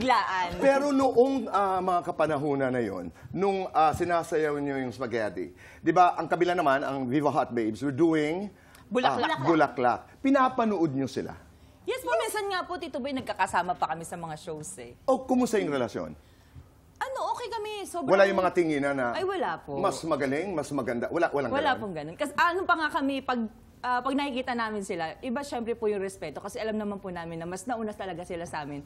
biglaan. Pero noong mga kapanahunan na yon, nung sinasayaw niyo yung spaghetti, di ba, ang kabila naman, ang Viva Hot Babes, we're doing Bulaklak. Pinapanood niyo sila? Yes po, minsan nga po, Tito Boy, nagkakasama pa kami sa mga shows eh. O, kumusta yung relasyon? Ano, okay kami. Sobrang... Wala yung mga tinginan na Ay, wala po. mas magaling, mas maganda. Walang Wala ganun? pong ganun. Kasi ano pa nga kami, pag nakikita namin sila, iba syempre po yung respeto. Kasi alam naman po namin na mas nauna talaga sila sa amin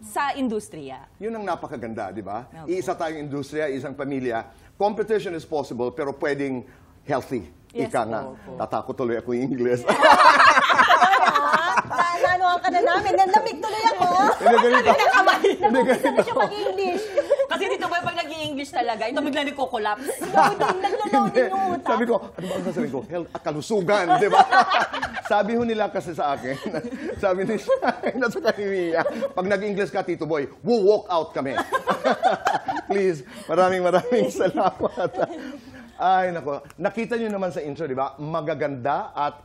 sa industriya. Yun ang napakaganda, di ba? Okay. Iisa tayong industriya, isang pamilya. Competition is possible, pero pwedeng healthy. Yes, Ika nga. po. Tatakot tuloy ako yung English. Nanuhan ka na namin. Nanlamig tuloy ako. Hindi ganito. Nabubusan na siya mag-English. Kasi dito ba pag nag-i-English talaga, ito bigla nagko-collapse. Naglo-loading yung utak. Sabi ko, ano ba ang sasabihin ko? Health at kalusugan, di ba? Sabi ho nila kasi sa akin, sabi ni Shai, nasa kanimiya, pag nag-English ka, Tito Boy, we'll walk out kami. Please, maraming salamat. Ay, nako. Nakita nyo naman sa intro, di ba? Magaganda at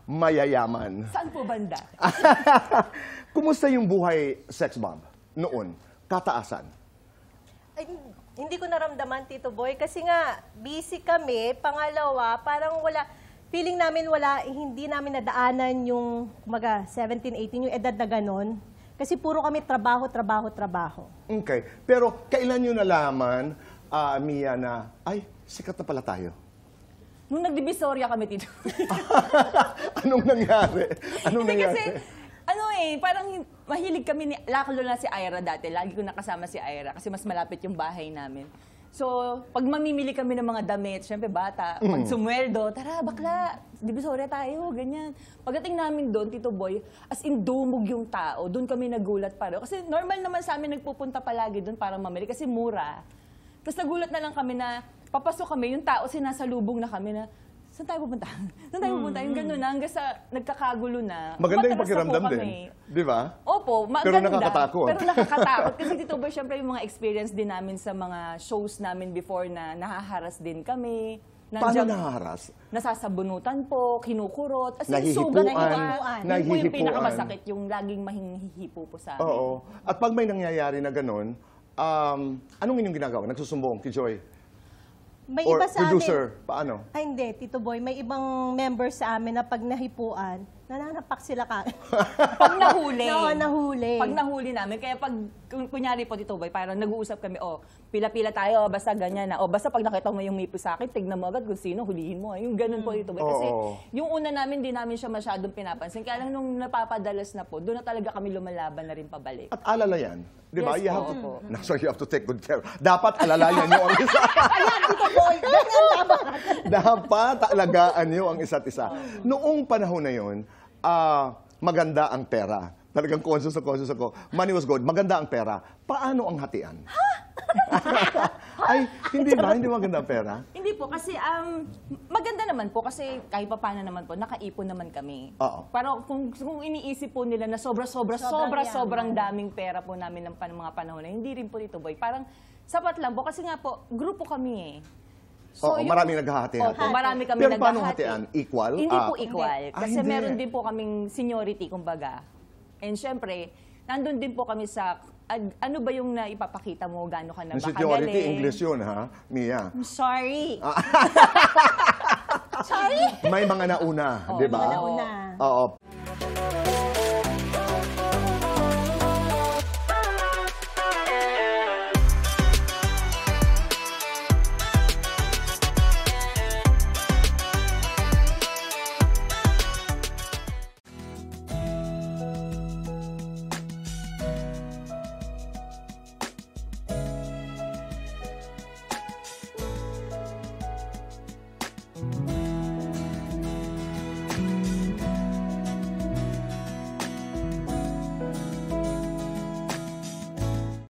mayayaman. Saan po banda? Kumusta yung buhay sex bomb noon? Kataasan? Ay, hindi ko naramdaman, Tito Boy, kasi nga, busy kami. Pangalawa, parang feeling namin hindi namin nadaanan yung, 17, 18, yung edad na ganon. Kasi puro kami trabaho. Okay. Pero kailan nyo nalaman, Mia, na, ay, sikat na pala tayo? Nung nagdivisorya kami, Tito. Anong nangyari? Hindi kasi, parang mahilig kami lalo na si Ira dati. Lagi ko nakasama si Ira kasi mas malapit yung bahay namin. So, pag mamimili kami ng mga damit, syempre bata, pag sumweldo, tara, bakla, divisorya tayo, ganyan. Pagdating namin doon, Tito Boy, as in dumog yung tao, doon kami nagulat pareho. Kasi normal naman sa amin nagpupunta palagi doon para mamili kasi mura. Tapos nagulat na lang kami na papasok kami, yung tao sinasalubong na kami na, saan tayo pupunta? Saan tayo pupunta? Yung gano'n na, hanggang sa nagkakagulo na. Maganda yung Umatras na pakiramdam po din. kami. Di ba? Opo, Pero maganda. nakakatakot. Pero nakakatakot. Kasi Tito Boy, syempre yung mga experience din namin sa mga shows namin before na nahaharas din kami. Paano nahaharas? Nasasabunutan po, kinukurot. As in, Nahihipuan. Yun po yung pinakamasakit, yung laging mahihipo po sa amin. Oo. At pag may nangyayari na ganun, anong inyong ginagawa? Nagsusumbong kay Joy? May Or iba sa producer? amin. Paano? Ay, hindi, Tito Boy. May ibang member sa amin na pag nahipuan, nananapak sila ka. Pag nahuli. Oo, nahuli. Pag nahuli namin. Kaya pag, kunyari po, Tito Boy, parang nag-uusap kami, pila-pila tayo, basta ganyan na. Basta pag nakita mo yung mipo sa akin, tignan mo agad kung sino, hulihin mo. Yung ganun po, Tito Boy. Kasi yung una namin, di namin siya masyadong pinapansin. Kaya lang nung napapadalas na po, doon na talaga kami lumalaban na rin pabalik. At alala yan. Di ba? Yes, So you have to take good care. Dapat alalayan nyo ang isa. Ayan, Tito Boy. Ganyan dapat. Dapat alagaan nyo ang isa't isa. Noong panahon na yun, maganda ang pera. Talagang conscious ako. Money was good. Maganda ang pera. Paano ang hatian? Ay, hindi ba? Hindi maganda ang pera? Hindi po, kasi maganda naman po kasi kahit pa paano naman po, nakaipon naman kami. Oo. Pero kung iniisip po nila na sobrang daming pera po namin ng mga panahon na, hindi rin po Tito Boy. Parang sapat lang po kasi nga po, grupo kami eh. So, maraming naghahati-hati. Opo, marami kami Pero paano naghahati. hatian? Equal? Hindi po equal. Kasi hindi. meron din po kaming seniority, kumbaga. And syempre, nandun din po kami sa ano ba yung naipapakita mo, gaano ka na ba kagaling? Seniority, English yun, ha? Mia. I'm sorry. Sorry. May mga nauna, di ba? Mga nauna. Oo.